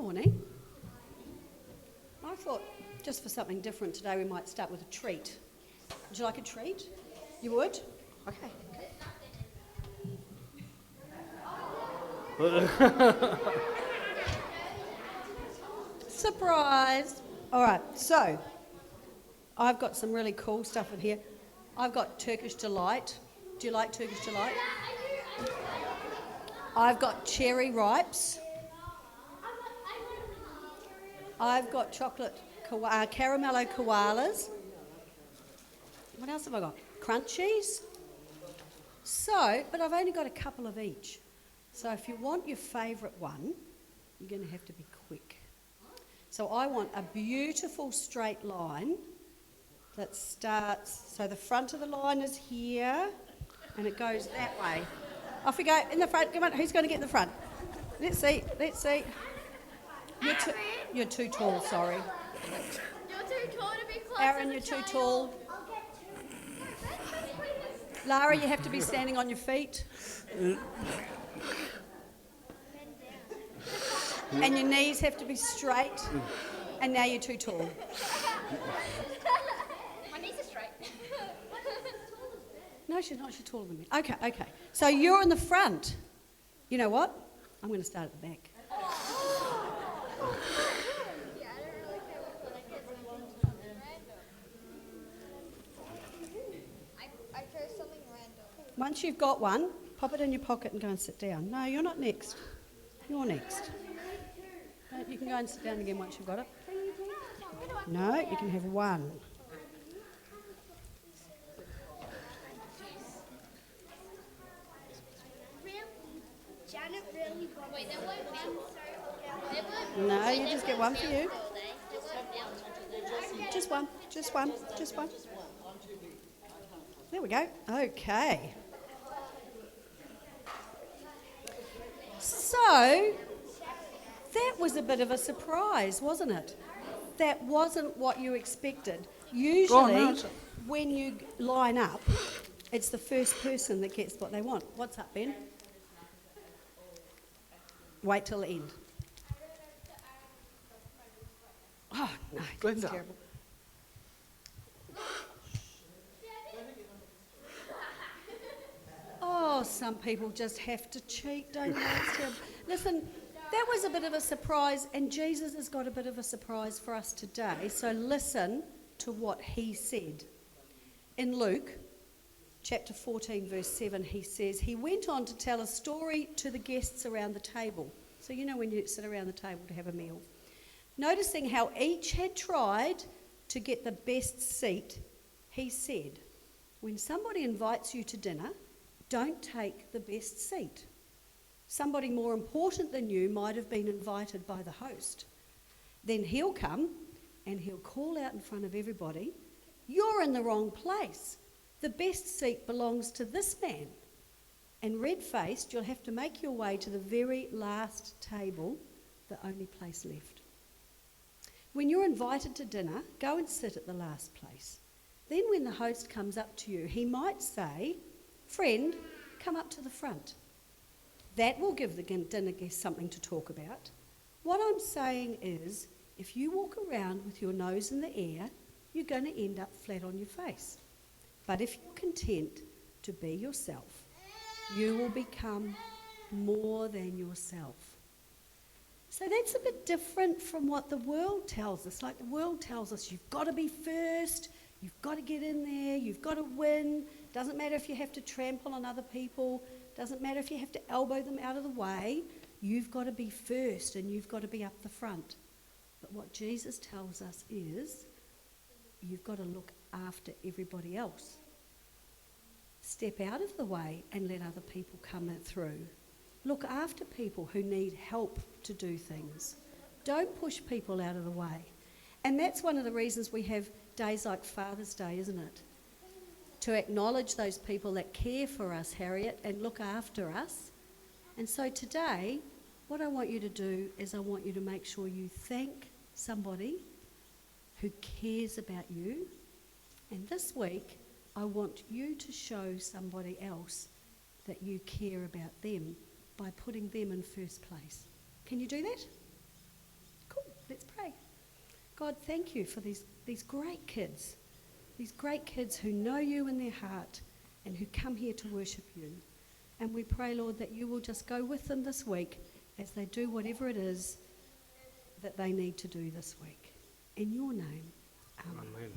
morning. I thought, just for something different today, we might start with a treat. Would you like a treat? You would? Okay. Surprise! All right, so I've got some really cool stuff in here. I've got Turkish Delight. Do you like Turkish Delight? I've got cherry ripes. I've got chocolate caramello koalas. What else have I got? Crunchies. So, but I've only got a couple of each. So if you want your favourite one, you're going to have to be quick. So I want a beautiful straight line that starts, so the front of the line is here and it goes that way. Off we go, in the front. Come on, who's going to get in the front? Let's see. You're too tall, sorry. You're too tall to be close. Aaron, you're too tall. Lara, you have to be standing on your feet. And your knees have to be straight. And now you're too tall. My knees are straight. No, she's not. She's taller than me. Okay. So you're in the front. You know what? I'm going to start at the back. Yeah, I don't really care what I get random. I chose something random. Once you've got one, pop it in your pocket and go and sit down. No, you're not next. You're next. No, you can go and sit down again once you've got it. No, you can have one. Janet really wants. Wait, there won't be. No, you just get one for you. Just one. There we go. Okay. So, that was a bit of a surprise, wasn't it? That wasn't what you expected. Usually, when you line up, it's the first person that gets what they want. What's up, Ben? Wait till the end. Oh, no, that's Glenda. terrible. Oh, some people just have to cheat, don't they? It's terrible. Listen, that was a bit of a surprise, and Jesus has got a bit of a surprise for us today. So listen to what he said. In Luke chapter 14, verse 7, he says, he went on to tell a story to the guests around the table. So you know when you sit around the table to have a meal. Noticing how each had tried to get the best seat, he said, when somebody invites you to dinner, don't take the best seat. Somebody more important than you might have been invited by the host. Then he'll come and he'll call out in front of everybody, you're in the wrong place. The best seat belongs to this man. And red-faced, you'll have to make your way to the very last table, the only place left. When you're invited to dinner, go and sit at the last place. Then when the host comes up to you, he might say, friend, come up to the front. That will give the dinner guest something to talk about. What I'm saying is, if you walk around with your nose in the air, you're going to end up flat on your face. But if you're content to be yourself, you will become more than yourself. So that's a bit different from what the world tells us. Like the world tells us you've got to be first, you've got to get in there, you've got to win. Doesn't matter if you have to trample on other people, doesn't matter if you have to elbow them out of the way, you've got to be first and you've got to be up the front. But what Jesus tells us is you've got to look after everybody else. Step out of the way and let other people come through. Look after people who need help to do things. Don't push people out of the way. And that's one of the reasons we have days like Father's Day, isn't it? To acknowledge those people that care for us, Harriet, and look after us. And so today, what I want you to do is I want you to make sure you thank somebody who cares about you. And this week, I want you to show somebody else that you care about them by putting them in first place. Can you do that? Let's pray. God, thank you for these great kids who know you in their heart and who come here to worship you. And we pray, Lord, that you will just go with them this week as they do whatever it is that they need to do this week. In your name, amen. Amen.